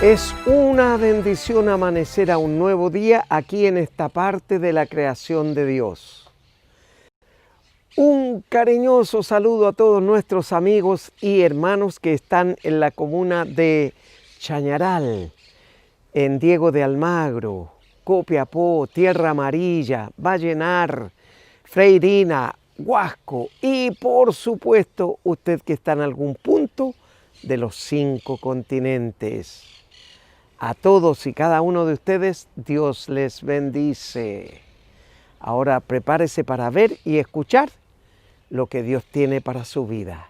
Es una bendición amanecer a un nuevo día aquí en esta parte de la creación de Dios. Un cariñoso saludo a todos nuestros amigos y hermanos que están en la comuna de Chañaral, en Diego de Almagro, Copiapó, Tierra Amarilla, Vallenar, Freirina, Huasco y por supuesto usted que está en algún punto de los 5 continentes. A todos y cada uno de ustedes, Dios les bendice. Ahora prepárese para ver y escuchar lo que Dios tiene para su vida.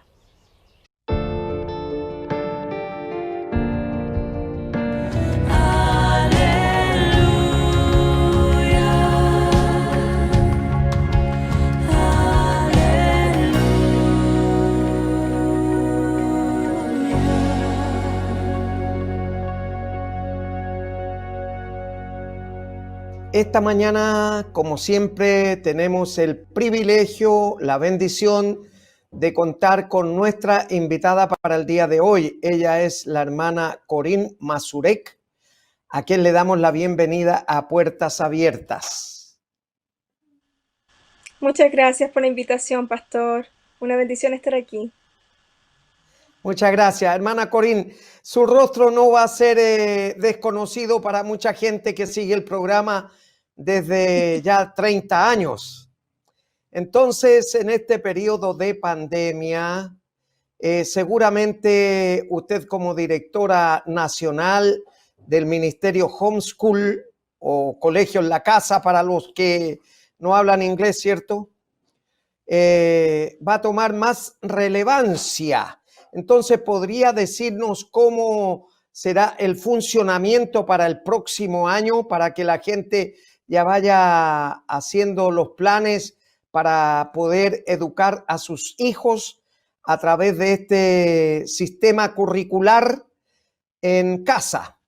Esta mañana, como siempre, tenemos el privilegio, la bendición de contar con nuestra invitada para el día de hoy. Ella es la hermana Corín Mazurek, a quien le damos la bienvenida a Puertas Abiertas. Muchas gracias por la invitación, pastor. Una bendición estar aquí. Muchas gracias, hermana Corín. Su rostro no va a ser desconocido para mucha gente que sigue el programa desde ya 30 años. Entonces, en este periodo de pandemia, seguramente usted como directora nacional del Ministerio Homeschool o Colegio en la Casa para los que no hablan inglés, ¿cierto? Va a tomar más relevancia. Entonces, ¿podría decirnos cómo será el funcionamiento para el próximo año para que la gente ya vaya haciendo los planes para poder educar a sus hijos a través de este sistema curricular en casa?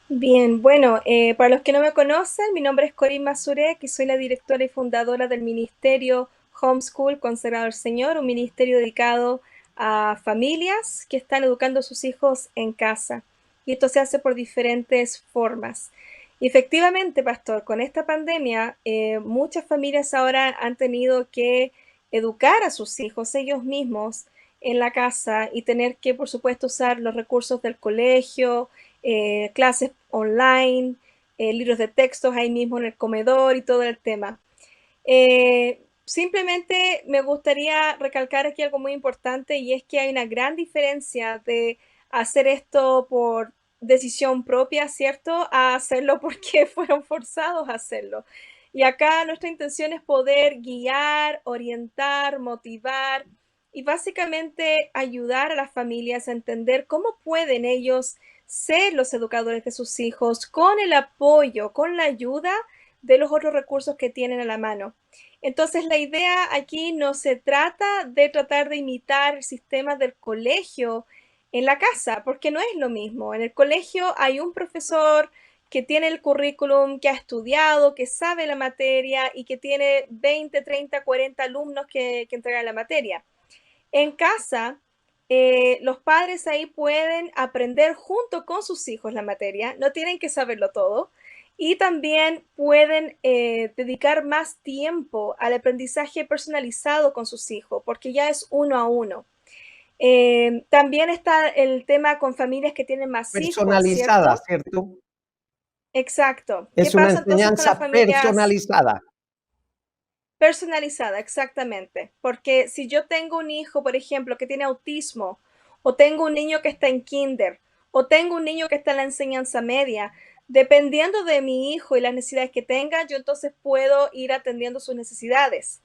Bien, bueno, para los que no me conocen, mi nombre es Corín Mazurek y soy la directora y fundadora del Ministerio Homeschool Consagrado al Señor, un ministerio dedicado a familias que están educando a sus hijos en casa. Y esto se hace por diferentes formas. Y efectivamente, pastor, con esta pandemia, muchas familias ahora han tenido que educar a sus hijos ellos mismos en la casa y tener que, por supuesto, usar los recursos del colegio, clases online, libros de textos ahí mismo en el comedor y todo el tema. Simplemente me gustaría recalcar aquí algo muy importante y es que hay una gran diferencia de hacer esto por decisión propia, ¿cierto? A hacerlo porque fueron forzados a hacerlo. Y acá nuestra intención es poder guiar, orientar, motivar y básicamente ayudar a las familias a entender cómo pueden ellos ser los educadores de sus hijos con el apoyo, con la ayuda de los otros recursos que tienen a la mano. Entonces, la idea aquí no se trata de tratar de imitar el sistema del colegio en la casa, porque no es lo mismo. En el colegio hay un profesor que tiene el currículum, que ha estudiado, que sabe la materia y que tiene 20, 30, 40 alumnos que entregan la materia. En casa, los padres ahí pueden aprender junto con sus hijos la materia, no tienen que saberlo todo, y también pueden dedicar más tiempo al aprendizaje personalizado con sus hijos, porque ya es uno a uno. También está el tema con familias que tienen más hijos, Personalizada, ¿cierto? ¿cierto? Exacto. ¿Qué Es una pasa entonces con las enseñanza familias? personalizada. Personalizada, exactamente. Porque si yo tengo un hijo, por ejemplo, que tiene autismo, o tengo un niño que está en kinder, o tengo un niño que está en la enseñanza media, dependiendo de mi hijo y las necesidades que tenga, yo entonces puedo ir atendiendo sus necesidades.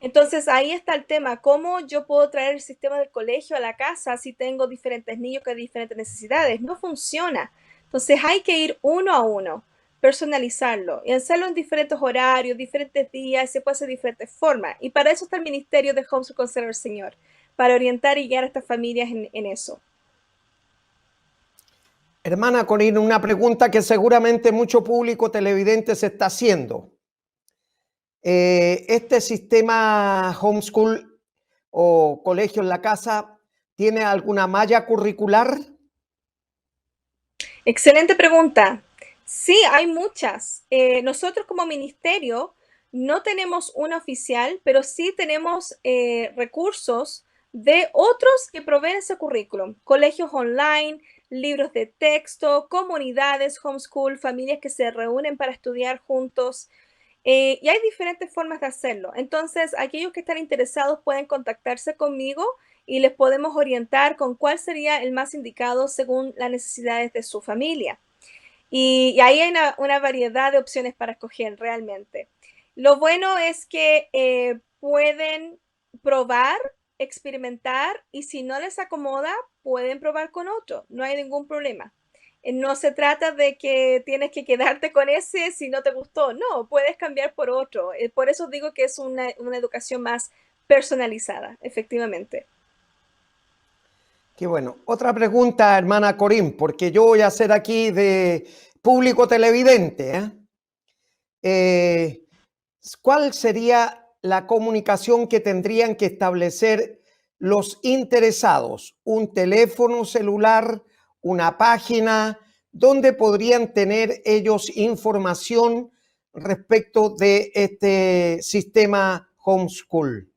Entonces ahí está el tema, ¿cómo yo puedo traer el sistema del colegio a la casa si tengo diferentes niños con diferentes necesidades? No funciona. Entonces hay que ir uno a uno, personalizarlo y hacerlo en diferentes horarios, diferentes días, se puede hacer de diferentes formas. Y para eso está el Ministerio de Homeschool Conserva el Señor, para orientar y guiar a estas familias en eso. Hermana Corín, una pregunta que seguramente mucho público televidente se está haciendo. Este sistema homeschool o colegio en la casa ¿Tiene alguna malla curricular? Excelente pregunta. Sí, hay muchas. Nosotros como ministerio no tenemos una oficial, pero sí tenemos recursos de otros que proveen ese currículum. Colegios online, libros de texto, comunidades, homeschool, familias que se reúnen para estudiar juntos. Y hay diferentes formas de hacerlo. Entonces, aquellos que están interesados pueden contactarse conmigo y les podemos orientar con cuál sería el más indicado según las necesidades de su familia. Y ahí hay una variedad de opciones para escoger realmente. Lo bueno es que pueden probar, experimentar y si no les acomoda, pueden probar con otro. No hay ningún problema. No se trata de que tienes que quedarte con ese si no te gustó. No, puedes cambiar por otro. Por eso digo que es una educación más personalizada, efectivamente. Qué bueno. Otra pregunta, hermana Corín, porque yo voy a ser aquí de público televidente. Eh, ¿Cuál sería la comunicación que tendrían que establecer los interesados? ¿Un teléfono celular, una página? ¿Dónde podrían tener ellos información respecto de este sistema homeschool?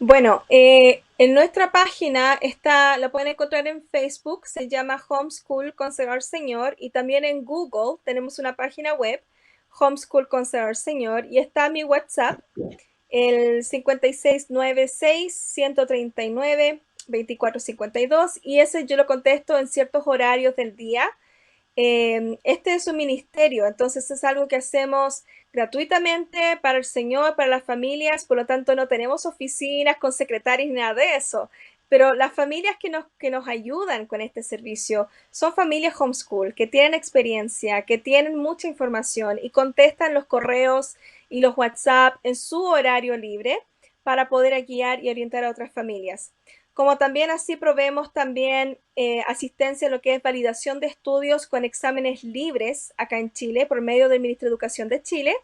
Bueno, en nuestra página está, la pueden encontrar en Facebook, se llama Homeschool Consejar Señor, y también en Google tenemos una página web, Homeschool Consejar Señor, y está mi WhatsApp, el 5696-139-2452, y ese yo lo contesto en ciertos horarios del día. Este es un ministerio, entonces es algo que hacemos gratuitamente para el Señor, para las familias, por lo tanto no tenemos oficinas con secretarios ni nada de eso. Pero las familias que nos ayudan con este servicio son familias homeschool, que tienen experiencia, que tienen mucha información y contestan los correos y los WhatsApp en su horario libre para poder guiar y orientar a otras familias. Como también así proveemos también asistencia en lo que es validación de estudios con exámenes libres acá en Chile por medio del Ministerio de Educación de Chile,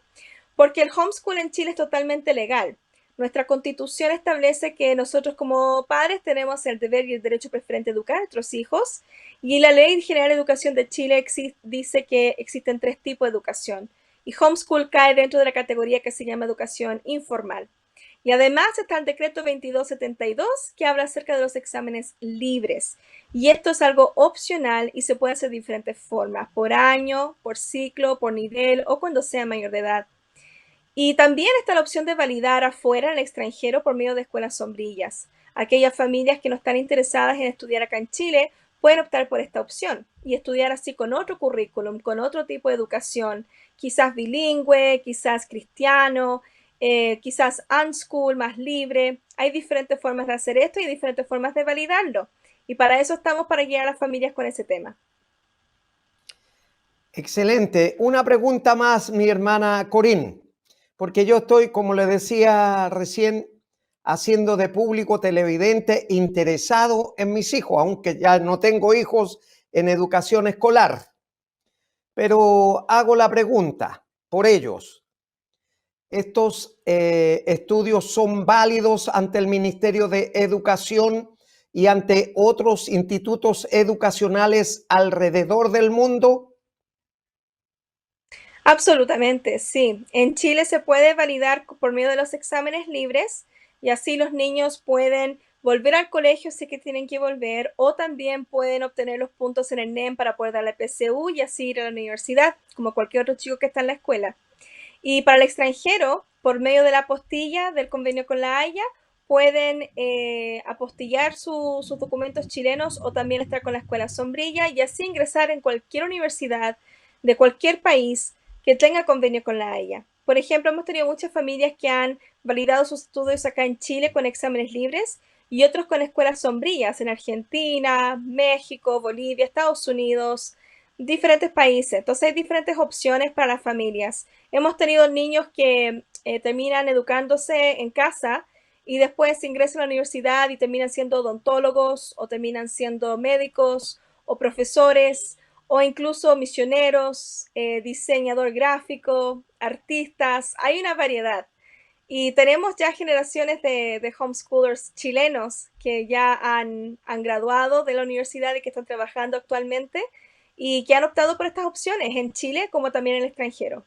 porque el homeschool en Chile es totalmente legal. Nuestra constitución establece que nosotros como padres tenemos el deber y el derecho preferente de educar a nuestros hijos y la Ley General de Educación de Chile dice que existen tres tipos de educación y homeschool cae dentro de la categoría que se llama educación informal. Y además está el decreto 2272 que habla acerca de los exámenes libres. Y esto es algo opcional y se puede hacer de diferentes formas, por año, por ciclo, por nivel o cuando sea mayor de edad. Y también está la opción de validar afuera en el extranjero por medio de escuelas sombrillas. Aquellas familias que no están interesadas en estudiar acá en Chile pueden optar por esta opción y estudiar así con otro currículum, con otro tipo de educación, quizás bilingüe, quizás cristiano, quizás unschool, más libre. Hay diferentes formas de hacer esto y diferentes formas de validarlo. Y para eso estamos, para guiar a las familias con ese tema. Excelente. Una pregunta más, mi hermana Corín, porque yo estoy, como le decía recién, haciendo de público televidente interesado en mis hijos, aunque ya no tengo hijos en educación escolar. Pero hago la pregunta por ellos. ¿Estos estudios son válidos ante el Ministerio de Educación y ante otros institutos educacionales alrededor del mundo? Absolutamente, sí. En Chile se puede validar por medio de los exámenes libres y así los niños pueden volver al colegio si que tienen que volver o también pueden obtener los puntos en el NEM para poder dar la PSU y así ir a la universidad, como cualquier otro chico que está en la escuela. Y para el extranjero, por medio de la apostilla del convenio con la Haya, pueden apostillar sus documentos chilenos o también estar con la escuela sombrilla y así ingresar en cualquier universidad de cualquier país que tenga convenio con la Haya. Por ejemplo, hemos tenido muchas familias que han validado sus estudios acá en Chile con exámenes libres y otros con escuelas sombrillas en Argentina, México, Bolivia, Estados Unidos, diferentes países. Entonces hay diferentes opciones para las familias. Hemos tenido niños que terminan educándose en casa y después ingresan a la universidad y terminan siendo odontólogos o terminan siendo médicos o profesores o incluso misioneros, diseñador gráfico, artistas. Hay una variedad. Y tenemos ya generaciones de homeschoolers chilenos que ya han graduado de la universidad y que están trabajando actualmente y que han optado por estas opciones en Chile como también en el extranjero.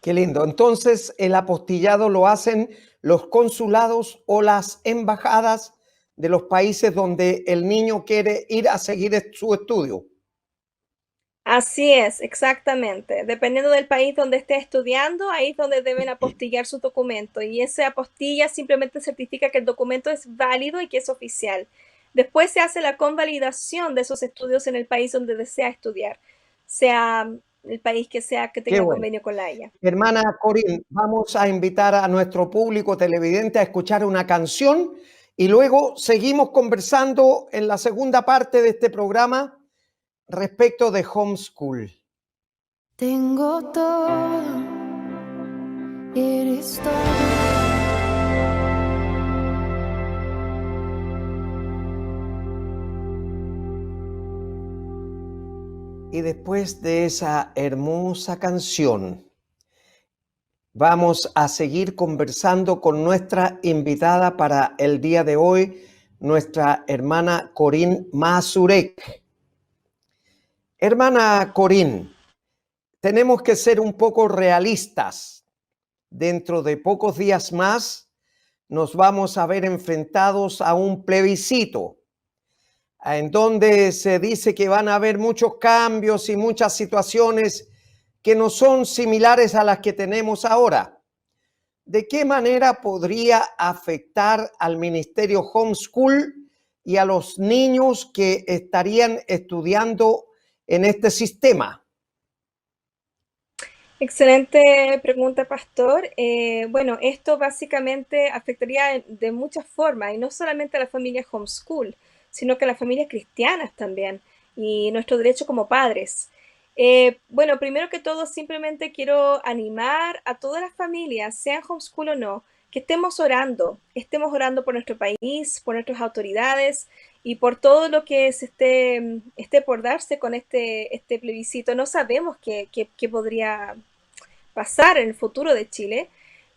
Qué lindo. Entonces, el apostillado lo hacen los consulados o las embajadas de los países donde el niño quiere ir a seguir su estudio. Así es, exactamente. Dependiendo del país donde esté estudiando, ahí es donde deben apostillar sus documentos. Y esa apostilla simplemente certifica que el documento es válido y que es oficial. Después se hace la convalidación de esos estudios en el país donde desea estudiar, sea el país que sea que Qué tenga bueno. convenio con la Haya. Hermana Corín, vamos a invitar a nuestro público televidente a escuchar una canción y luego seguimos conversando en la segunda parte de este programa respecto de homeschool. Tengo todo, eres todo. Y después de esa hermosa canción, vamos a seguir conversando con nuestra invitada para el día de hoy, nuestra hermana Corín Mazurek. Hermana Corín, tenemos que ser un poco realistas. Dentro de pocos días más nos vamos a ver enfrentados a un plebiscito en donde se dice que van a haber muchos cambios y muchas situaciones que no son similares a las que tenemos ahora. ¿De qué manera podría afectar al ministerio homeschool y a los niños que estarían estudiando en este sistema? Excelente pregunta, Pastor. Bueno, esto básicamente afectaría de muchas formas, y no solamente a la familia homeschool, sino que a las familias cristianas también, y nuestro derecho como padres. Bueno, primero que todo, simplemente quiero animar a todas las familias, sean homeschool o no, que estemos orando por nuestro país, por nuestras autoridades y por todo lo que se esté por darse con este plebiscito. No sabemos qué podría pasar en el futuro de Chile,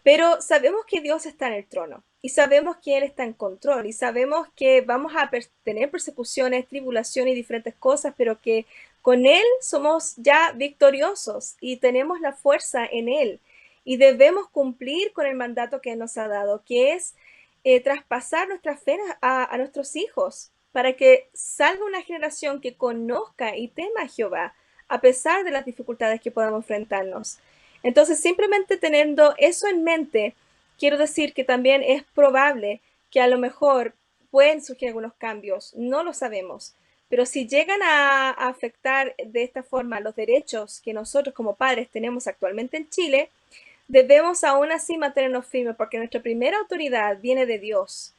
pero sabemos que Dios está en el trono y sabemos que Él está en control y sabemos que vamos a tener persecuciones, tribulaciones y diferentes cosas, pero que con Él somos ya victoriosos y tenemos la fuerza en Él y debemos cumplir con el mandato que Él nos ha dado, que es traspasar nuestra fe a nuestros hijos para que salga una generación que conozca y tema a Jehová a pesar de las dificultades que podamos enfrentarnos. Entonces, simplemente teniendo eso en mente, quiero decir que también es probable que a lo mejor pueden surgir algunos cambios, no lo sabemos, pero si llegan a afectar de esta forma los derechos que nosotros como padres tenemos actualmente en Chile, debemos aún así mantenernos firmes porque nuestra primera autoridad viene de Dios.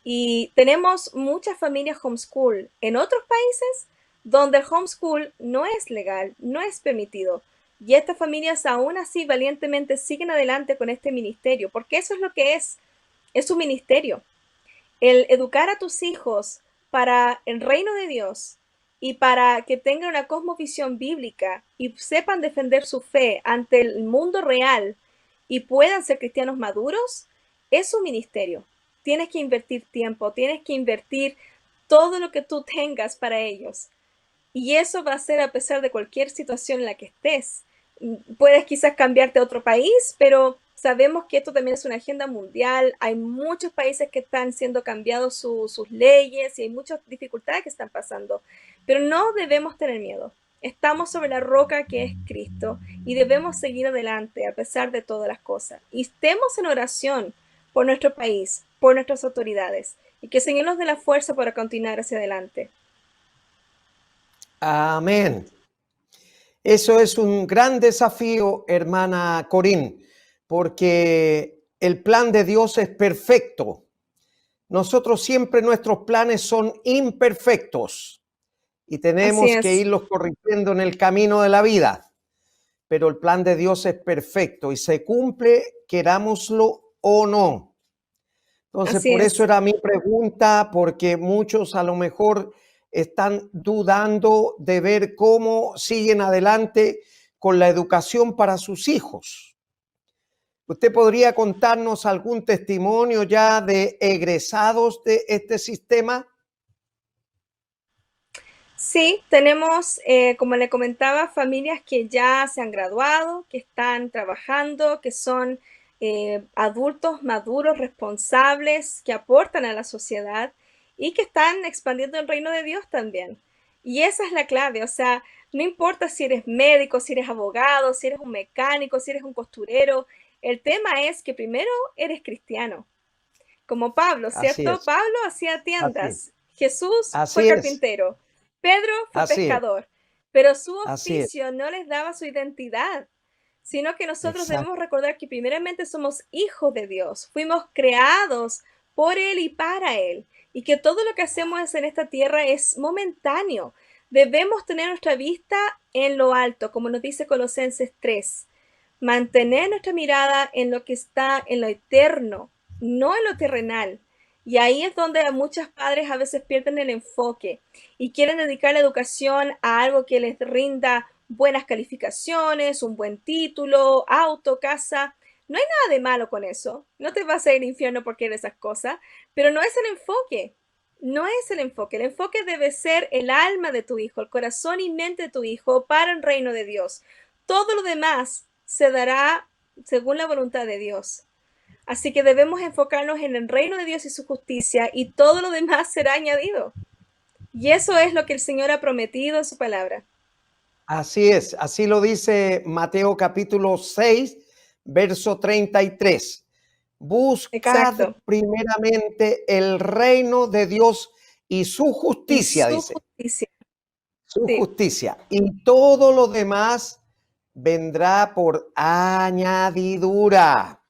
Y tenemos muchas familias homeschool en otros países donde el homeschool no es legal, no es permitido. Y estas familias aún así valientemente siguen adelante con este ministerio, porque eso es lo que es un ministerio. El educar a tus hijos para el reino de Dios y para que tengan una cosmovisión bíblica y sepan defender su fe ante el mundo real y puedan ser cristianos maduros, es un ministerio. Tienes que invertir tiempo, tienes que invertir todo lo que tú tengas para ellos. Y eso va a ser a pesar de cualquier situación en la que estés. Puedes quizás cambiarte a otro país, pero sabemos que esto también es una agenda mundial. Hay muchos países que están siendo cambiados sus leyes y hay muchas dificultades que están pasando. Pero no debemos tener miedo. Estamos sobre la roca que es Cristo y debemos seguir adelante a pesar de todas las cosas. Y estemos en oración por nuestro país, por nuestras autoridades y que el Señor nos dé la fuerza para continuar hacia adelante. Amén. Eso es un gran desafío, hermana Corín, porque el plan de Dios es perfecto. Nosotros siempre nuestros planes son imperfectos y Así tenemos que es, irlos corrigiendo en el camino de la vida. Pero el plan de Dios es perfecto y se cumple, querámoslo o no. Entonces, así por eso es. era mi pregunta, porque muchos a lo mejor están dudando de ver cómo siguen adelante con la educación para sus hijos. ¿Usted podría contarnos algún testimonio ya de egresados de este sistema? Sí, tenemos, como le comentaba, familias que ya se han graduado, que están trabajando, que son adultos maduros, responsables, que aportan a la sociedad y que están expandiendo el reino de Dios también. Y esa es la clave, o sea, no importa si eres médico, si eres abogado, si eres un mecánico, si eres un costurero, el tema es que primero eres cristiano, como Pablo, Así ¿cierto? es, Pablo hacía así es, tiendas, Jesús fue así es, carpintero, Pedro fue así es, pescador, pero su así es. oficio no les daba su identidad, sino que nosotros debemos Exacto. recordar que primeramente somos hijos de Dios, fuimos creados por Él y para Él, y que todo lo que hacemos en esta tierra es momentáneo. Debemos tener nuestra vista en lo alto, como nos dice Colosenses 3. Mantener nuestra mirada en lo que está en lo eterno, no en lo terrenal. Y ahí es donde muchos padres a veces pierden el enfoque y quieren dedicar la educación a algo que les rinda buenas calificaciones, un buen título, auto, casa. No hay nada de malo con eso. No te vas a ir al infierno por querer esas cosas, pero no es el enfoque. No es el enfoque. El enfoque debe ser el alma de tu hijo, el corazón y mente de tu hijo para el reino de Dios. Todo lo demás se dará según la voluntad de Dios. Así que debemos enfocarnos en el reino de Dios y su justicia y todo lo demás será añadido. Y eso es lo que el Señor ha prometido en su palabra. Así es, así lo dice Mateo capítulo 6, verso 33. Buscad Exacto. primeramente el reino de Dios y su Y justicia, su dice, justicia. su Sí, justicia. Y todo lo demás vendrá por añadidura.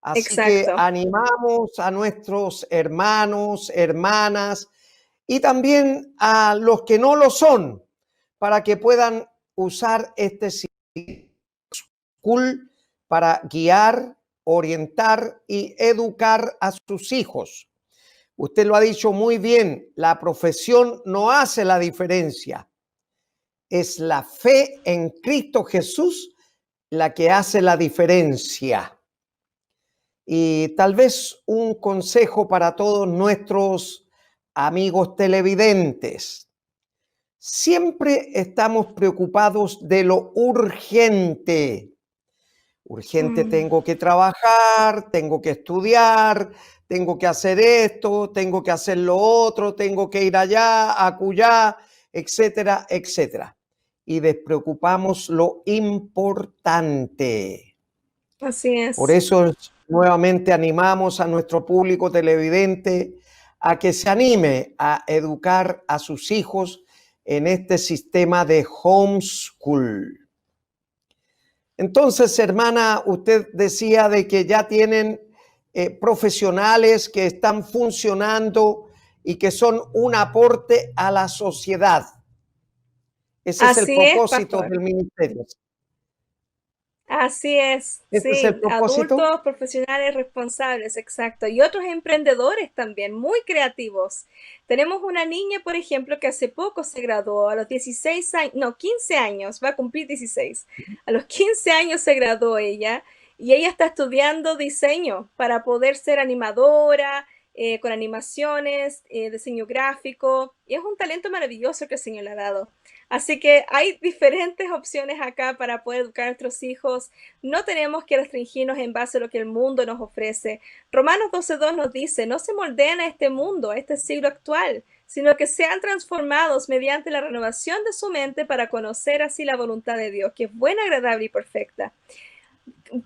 Así que exacto. animamos a nuestros hermanos, hermanas y también a los que no lo son para que puedan usar este school para guiar, orientar y educar a sus hijos. Usted lo ha dicho muy bien, la profesión no hace la diferencia. Es la fe en Cristo Jesús la que hace la diferencia. Y tal vez un consejo para todos nuestros amigos televidentes. Siempre estamos preocupados de lo urgente. Urgente, Mm, tengo que trabajar, tengo que estudiar, tengo que hacer esto, tengo que hacer lo otro, tengo que ir allá, acullá, etcétera, etcétera. Y despreocupamos lo importante. así Por es. eso nuevamente animamos a nuestro público televidente a que se anime a educar a sus hijos en este sistema de homeschool. Entonces, hermana, usted decía de que ya tienen profesionales que están funcionando y que son un aporte a la sociedad. Ese es el Así es, propósito pastor. del ministerio. Así es, Ese es el sí, propósito. adultos, profesionales responsables, exacto. Y otros emprendedores también, muy creativos. Tenemos una niña, por ejemplo, que hace poco se graduó, a los 16 años, no, 15 años, va a cumplir 16. A los 15 años se graduó ella y ella está estudiando diseño para poder ser animadora, con animaciones, diseño gráfico. Y es un talento maravilloso que el Señor le ha dado. Así que hay diferentes opciones acá para poder educar a nuestros hijos. No tenemos que restringirnos en base a lo que el mundo nos ofrece. Romanos 12:2 nos dice, no se moldeen a este mundo, a este siglo actual, sino que sean transformados mediante la renovación de su mente para conocer así la voluntad de Dios, que es buena, agradable y perfecta.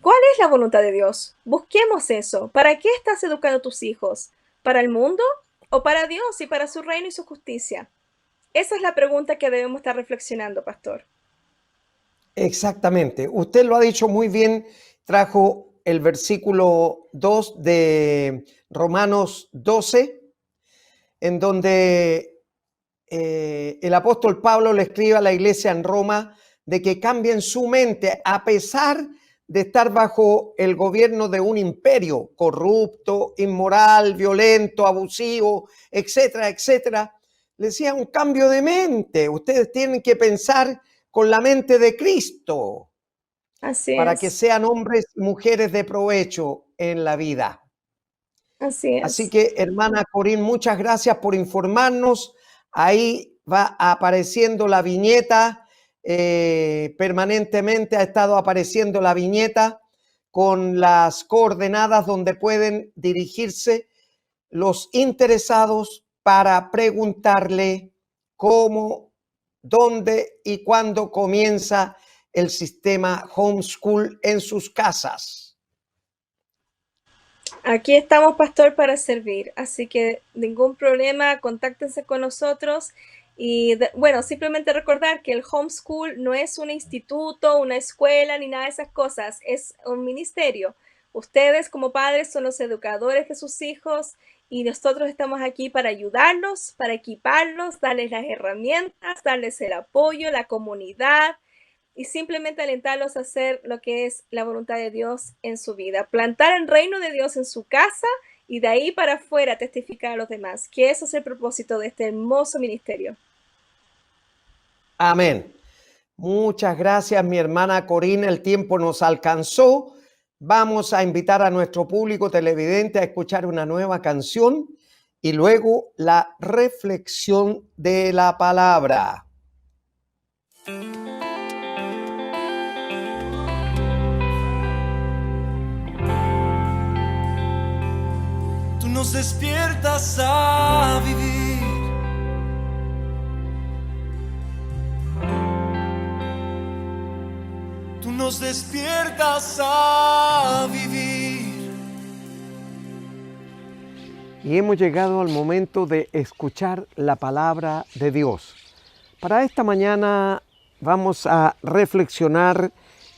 ¿Cuál es la voluntad de Dios? Busquemos eso. ¿Para qué estás educando a tus hijos? ¿Para el mundo o para Dios y para su reino y su justicia? Esa es la pregunta que debemos estar reflexionando, pastor. Exactamente. Usted lo ha dicho muy bien. Trajo el versículo 2 de Romanos 12, en donde el apóstol Pablo le escribe a la iglesia en Roma de que cambien su mente a pesar de estar bajo el gobierno de un imperio corrupto, inmoral, violento, abusivo, etcétera, etcétera. Le decía un cambio de mente. Ustedes tienen que pensar con la mente de Cristo. Así para que es, sean hombres y mujeres de provecho en la vida. así Así es. que, hermana Corín, muchas gracias por informarnos. Ahí va apareciendo la viñeta, permanentemente ha estado apareciendo la viñeta con las coordenadas donde pueden dirigirse los interesados para preguntarle cómo, dónde y cuándo comienza el sistema homeschool en sus casas. Aquí estamos, pastor, para servir, así que ningún problema, contáctense con nosotros y bueno, simplemente recordar que el homeschool no es un instituto, una escuela ni nada de esas cosas, es un ministerio. Ustedes como padres son los educadores de sus hijos y nosotros estamos aquí para ayudarlos, para equiparlos, darles las herramientas, darles el apoyo, la comunidad y simplemente alentarlos a hacer lo que es la voluntad de Dios en su vida, plantar el reino de Dios en su casa y de ahí para afuera testificar a los demás, que eso es el propósito de este hermoso ministerio. Amén. Muchas gracias, mi hermana Corina. El tiempo nos alcanzó. Vamos a invitar a nuestro público televidente a escuchar una nueva canción y luego la reflexión de la palabra. Tú nos despiertas a vivir. Tú nos despiertas a vivir. Y hemos llegado al momento de escuchar la palabra de Dios. Para esta mañana vamos a reflexionar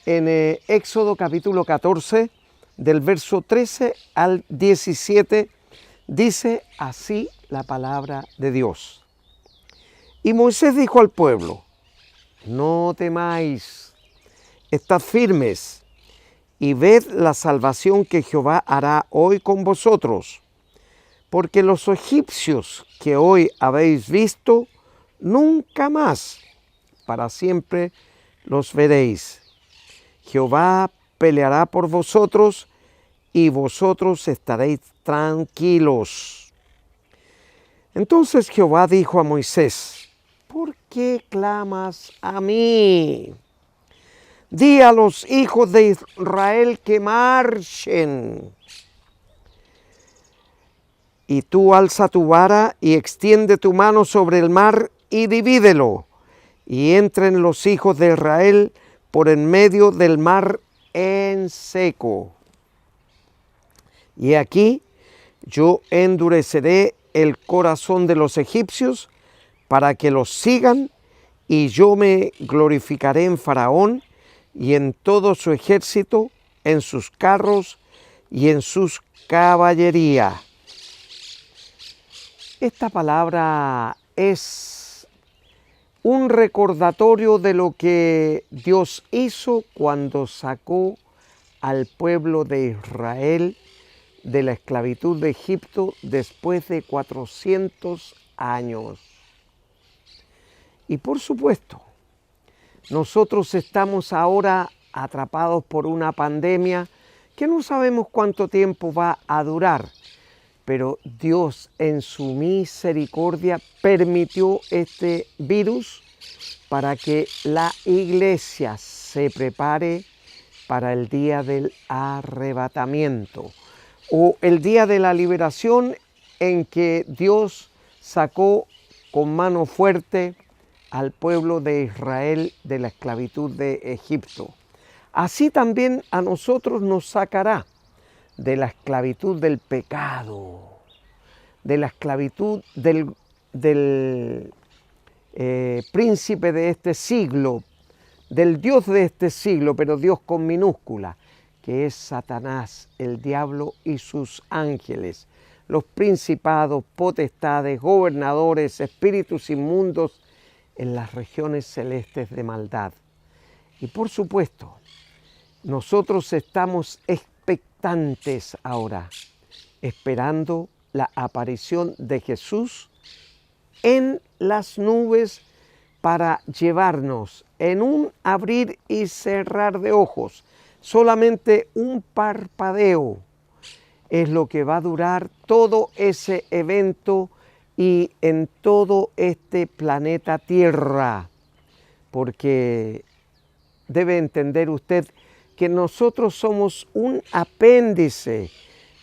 en Éxodo capítulo 14, del verso 13 al 17, dice así la palabra de Dios. Y Moisés dijo al pueblo: no temáis, estad firmes y ved la salvación que Jehová hará hoy con vosotros, porque los egipcios que hoy habéis visto, nunca más para siempre los veréis. Jehová peleará por vosotros y vosotros estaréis tranquilos. Entonces Jehová dijo a Moisés: ¿por qué clamas a mí? Di a los hijos de Israel que marchen. Y tú alza tu vara y extiende tu mano sobre el mar y divídelo, y entren los hijos de Israel por en medio del mar en seco. Y aquí yo endureceré el corazón de los egipcios para que los sigan, y yo me glorificaré en Faraón y en todo su ejército, en sus carros y en sus caballería. Esta palabra es un recordatorio de lo que Dios hizo cuando sacó al pueblo de Israel de la esclavitud de Egipto después de 400 años. Y por supuesto, nosotros estamos ahora atrapados por una pandemia que no sabemos cuánto tiempo va a durar, pero Dios en su misericordia permitió este virus para que la iglesia se prepare para el día del arrebatamiento o el día de la liberación, en que Dios sacó con mano fuerte al pueblo de Israel de la esclavitud de Egipto. Así también a nosotros nos sacará de la esclavitud del pecado, de la esclavitud del príncipe de este siglo, del Dios de este siglo, pero Dios con minúscula, que es Satanás, el diablo y sus ángeles, los principados, potestades, gobernadores, espíritus inmundos en las regiones celestes de maldad. Y por supuesto, nosotros estamos expectantes ahora, esperando la aparición de Jesús en las nubes para llevarnos en un abrir y cerrar de ojos. Solamente un parpadeo es lo que va a durar todo ese evento y en todo este planeta Tierra. Porque debe entender usted que nosotros somos un apéndice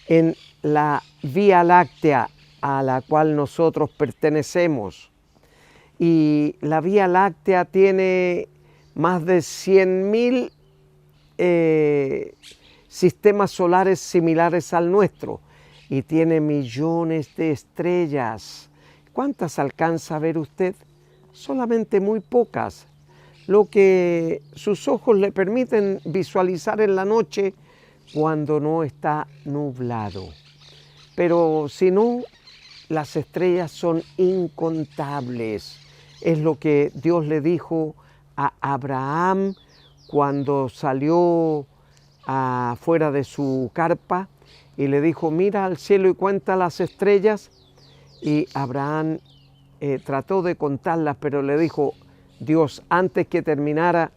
en la Vía Láctea a la cual nosotros pertenecemos. Y la Vía Láctea tiene más de 100.000 sistemas solares similares al nuestro y tiene millones de estrellas. ¿Cuántas alcanza a ver usted? Solamente muy pocas. Lo que sus ojos le permiten visualizar en la noche cuando no está nublado. Pero si no, las estrellas son incontables. Es lo que Dios le dijo a Abraham cuando salió afuera de su carpa y le dijo, mira al cielo y cuenta las estrellas. Y Abraham trató de contarlas, pero le dijo Dios antes que terminara,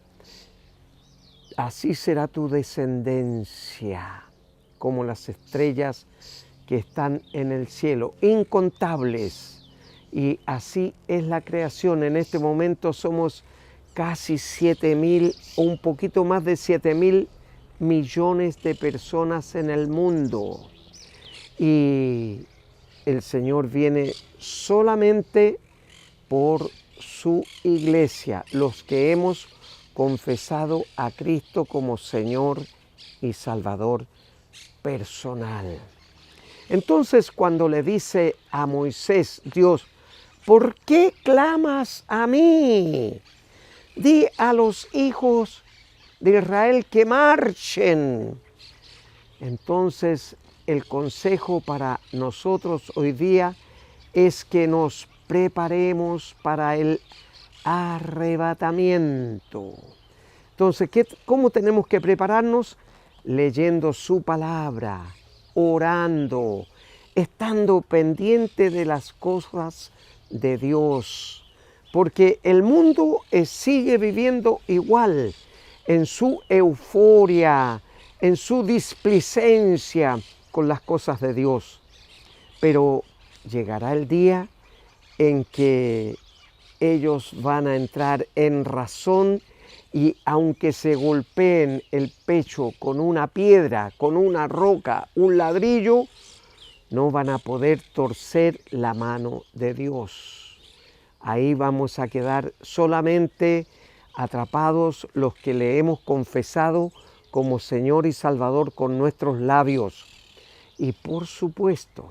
así será tu descendencia, como las estrellas que están en el cielo, incontables. Y así es la creación. En este momento somos casi 7.000 o un poquito más de 7.000 millones de personas en el mundo. Y el Señor viene solamente por su iglesia, los que hemos confesado a Cristo como Señor y Salvador personal. Entonces, cuando le dice a Moisés, Dios, ¿por qué clamas a mí? Di a los hijos de Israel que marchen. Entonces, el consejo para nosotros hoy día es que nos preparemos para el arrebatamiento. Entonces, ¿cómo tenemos que prepararnos? Leyendo su palabra, orando, estando pendiente de las cosas de Dios, porque el mundo sigue viviendo igual, en su euforia, en su displicencia con las cosas de Dios. Pero llegará el día en que ellos van a entrar en razón y aunque se golpeen el pecho con una piedra, con una roca, un ladrillo, no van a poder torcer la mano de Dios. Ahí vamos a quedar solamente atrapados los que le hemos confesado como Señor y Salvador con nuestros labios. Y por supuesto,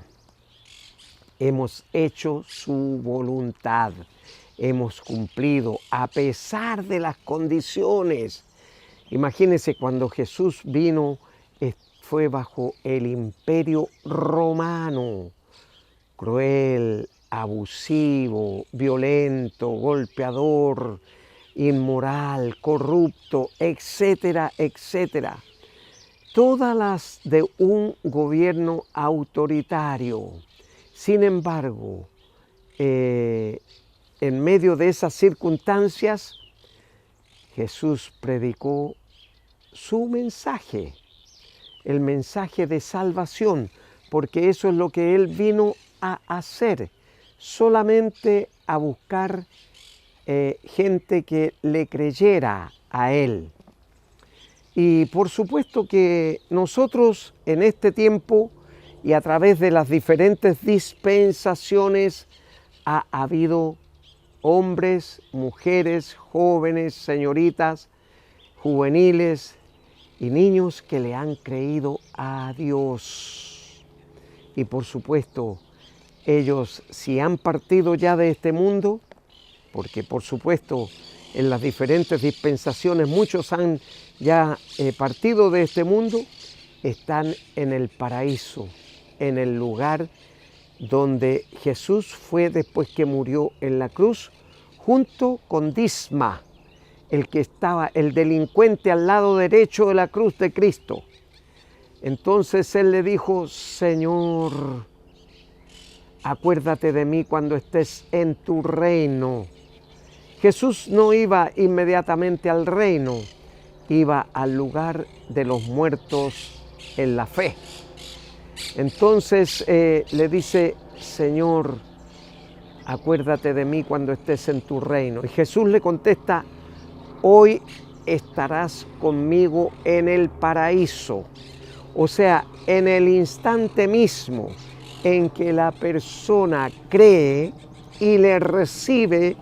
hemos hecho su voluntad. Hemos cumplido a pesar de las condiciones. Imagínense cuando Jesús vino, fue bajo el imperio romano, cruel, abusivo, violento, golpeador, inmoral, corrupto, etcétera, etcétera. Todas las de un gobierno autoritario. Sin embargo, en medio de esas circunstancias, Jesús predicó su mensaje, el mensaje de salvación, porque eso es lo que Él vino a hacer, solamente a buscar gente que le creyera a Él. Y por supuesto que nosotros en este tiempo y a través de las diferentes dispensaciones ha habido hombres, mujeres, jóvenes, señoritas, juveniles y niños que le han creído a Dios. Y por supuesto, ellos si han partido ya de este mundo, porque por supuesto en las diferentes dispensaciones muchos han ya partido de este mundo, están en el paraíso, en el lugar donde Jesús fue después que murió en la cruz, junto con Disma, el que estaba, el delincuente al lado derecho de la cruz de Cristo. Entonces él le dijo, Señor, acuérdate de mí cuando estés en tu reino. Jesús no iba inmediatamente al reino, iba al lugar de los muertos en la fe. Entonces le dice, Señor, acuérdate de mí cuando estés en tu reino. Y Jesús le contesta, hoy estarás conmigo en el paraíso. O sea, en el instante mismo en que la persona cree y le recibe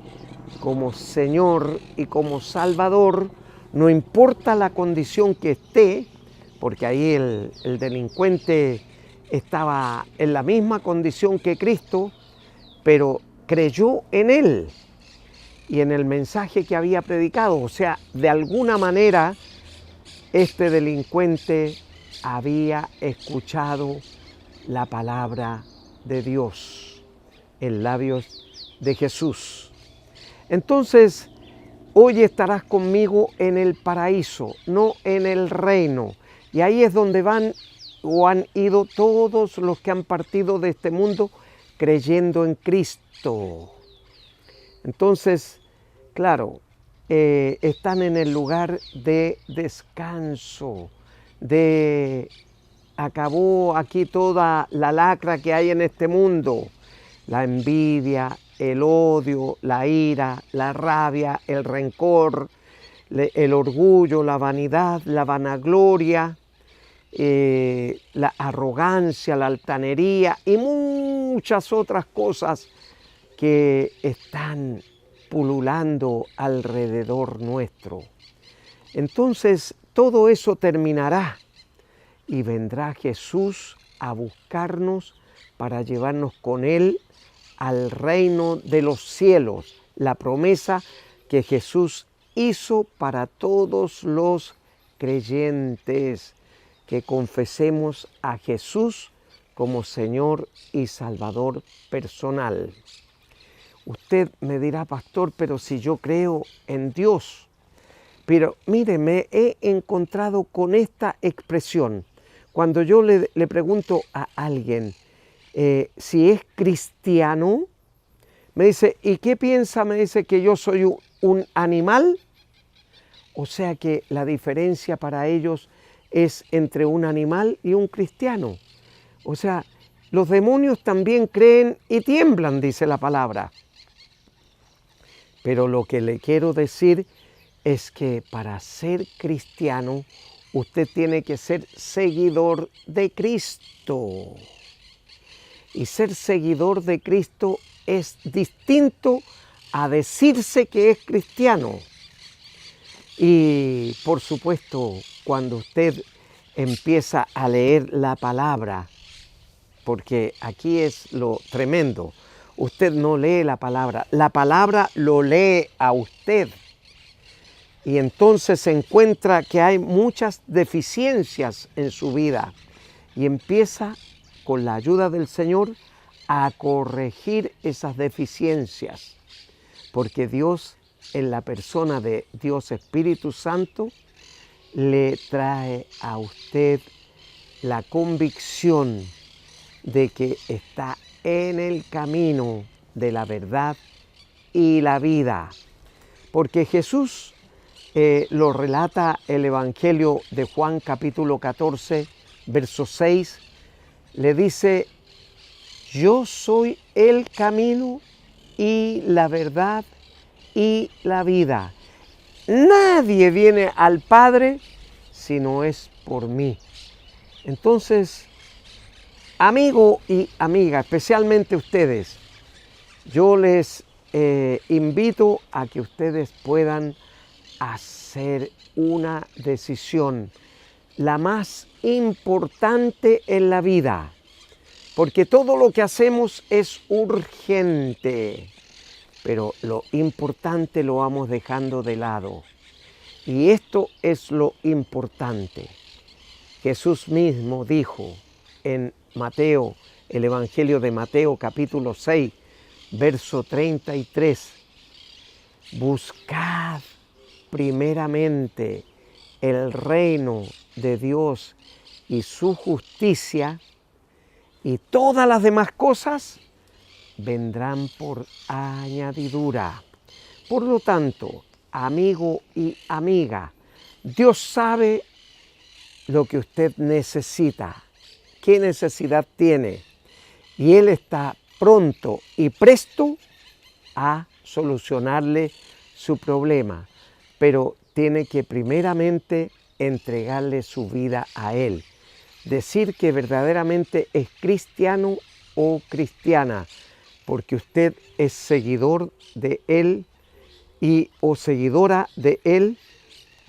como Señor y como Salvador, no importa la condición que esté, porque ahí el delincuente estaba en la misma condición que Cristo, pero creyó en Él y en el mensaje que había predicado. O sea, de alguna manera, este delincuente había escuchado la palabra de Dios en labios de Jesús. Entonces, hoy estarás conmigo en el paraíso, no en el reino. Y ahí es donde van o han ido todos los que han partido de este mundo creyendo en Cristo. Entonces, claro, están en el lugar de descanso, acabó aquí toda la lacra que hay en este mundo, la envidia, el odio, la ira, la rabia, el rencor, el orgullo, la vanidad, la vanagloria, la arrogancia, la altanería y muchas otras cosas que están pululando alrededor nuestro. Entonces todo eso terminará y vendrá Jesús a buscarnos para llevarnos con Él al reino de los cielos, la promesa que Jesús hizo para todos los creyentes, que confesemos a Jesús como Señor y Salvador personal. Usted me dirá, pastor, pero si yo creo en Dios. Pero mire, me he encontrado con esta expresión. Cuando yo le pregunto a alguien si es cristiano, me dice, ¿y qué piensa? Me dice que yo soy un animal. O sea que la diferencia para ellos es entre un animal y un cristiano. O sea, los demonios también creen y tiemblan, dice la palabra. Pero lo que le quiero decir es que para ser cristiano, usted tiene que ser seguidor de Cristo. Y ser seguidor de Cristo es distinto a decirse que es cristiano. Y por supuesto, cuando usted empieza a leer la palabra, porque aquí es lo tremendo, usted no lee la palabra lo lee a usted. Y entonces se encuentra que hay muchas deficiencias en su vida y empieza, con la ayuda del Señor, a corregir esas deficiencias. Porque Dios, en la persona de Dios Espíritu Santo, le trae a usted la convicción de que está en el camino de la verdad y la vida. Porque Jesús lo relata el Evangelio de Juan capítulo 14, verso 6, le dice, yo soy el camino y la verdad y la vida. Nadie viene al Padre si no es por mí. Entonces, amigo y amiga, especialmente ustedes, yo les invito a que ustedes puedan hacer una decisión, la más importante en la vida, porque todo lo que hacemos es urgente, pero lo importante lo vamos dejando de lado. Y esto es lo importante. Jesús mismo dijo en Mateo, el Evangelio de Mateo capítulo 6, verso 33, buscad primeramente el reino de Dios y su justicia, y todas las demás cosas vendrán por añadidura. Por lo tanto, amigo y amiga, Dios sabe lo que usted necesita, qué necesidad tiene, y Él está pronto y presto a solucionarle su problema, pero tiene que primeramente entregarle su vida a Él, decir que verdaderamente es cristiano o cristiana, porque usted es seguidor de Él o seguidora de Él,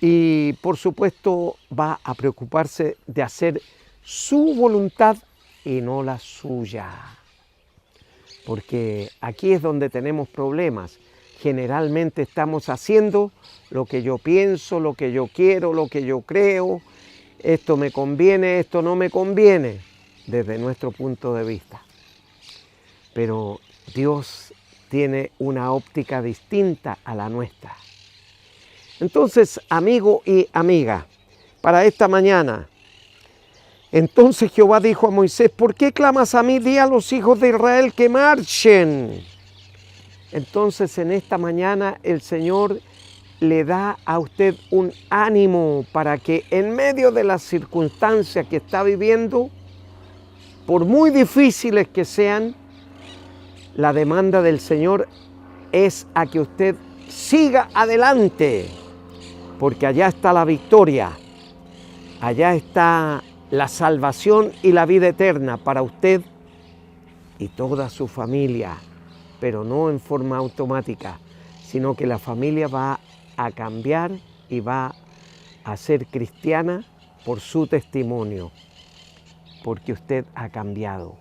y por supuesto va a preocuparse de hacer su voluntad y no la suya. Porque aquí es donde tenemos problemas. Generalmente estamos haciendo lo que yo pienso, lo que yo quiero, lo que yo creo. Esto me conviene, esto no me conviene, desde nuestro punto de vista. Pero Dios tiene una óptica distinta a la nuestra. Entonces, amigo y amiga, para esta mañana, entonces Jehová dijo a Moisés, ¿por qué clamas a mí? Di a los hijos de Israel que marchen. Entonces, en esta mañana el Señor le da a usted un ánimo para que en medio de las circunstancias que está viviendo, por muy difíciles que sean, la demanda del Señor es a que usted siga adelante, porque allá está la victoria, allá está la salvación y la vida eterna para usted y toda su familia, pero no en forma automática, sino que la familia va a cambiar y va a ser cristiana por su testimonio, porque usted ha cambiado.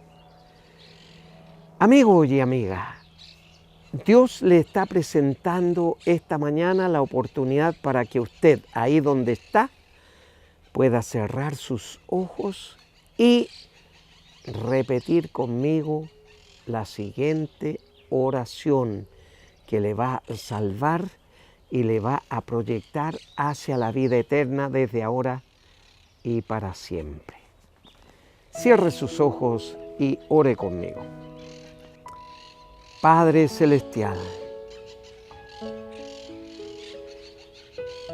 Amigo y amiga, Dios le está presentando esta mañana la oportunidad para que usted, ahí donde está, pueda cerrar sus ojos y repetir conmigo la siguiente oración que le va a salvar y le va a proyectar hacia la vida eterna desde ahora y para siempre. Cierre sus ojos y ore conmigo. Padre Celestial,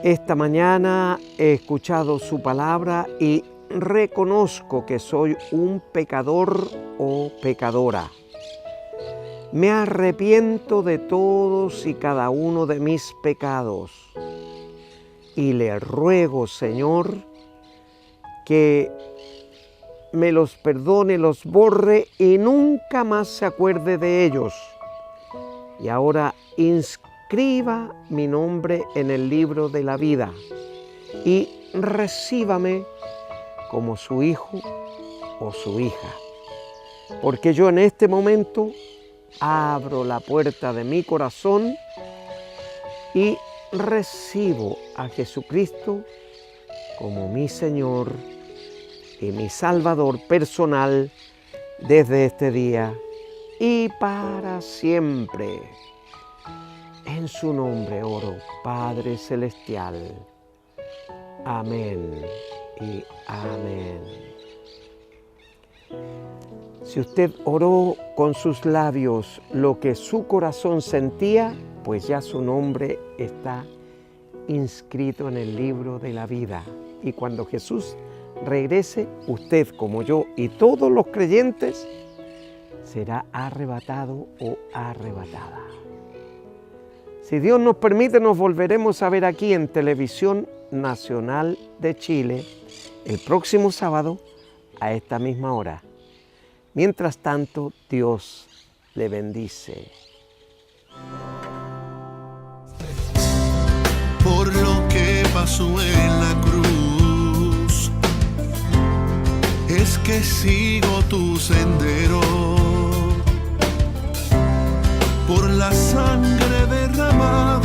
esta mañana he escuchado su palabra y reconozco que soy un pecador o pecadora. Me arrepiento de todos y cada uno de mis pecados y le ruego, Señor, que me los perdone, los borre y nunca más se acuerde de ellos. Y ahora inscriba mi nombre en el libro de la vida y recíbame como su hijo o su hija. Porque yo en este momento abro la puerta de mi corazón y recibo a Jesucristo como mi Señor y mi Salvador personal desde este día y para siempre. En su nombre oro, Padre Celestial. Amén y amén. Si usted oró con sus labios lo que su corazón sentía, pues ya su nombre está inscrito en el libro de la vida. Y cuando Jesús regrese, usted como yo y todos los creyentes será arrebatado o arrebatada. Si Dios nos permite, nos volveremos a ver aquí en Televisión Nacional de Chile el próximo sábado a esta misma hora. Mientras tanto, Dios le bendice. Por lo que pasó en la cruz, es que sigo tu sendero. Por la sangre derramada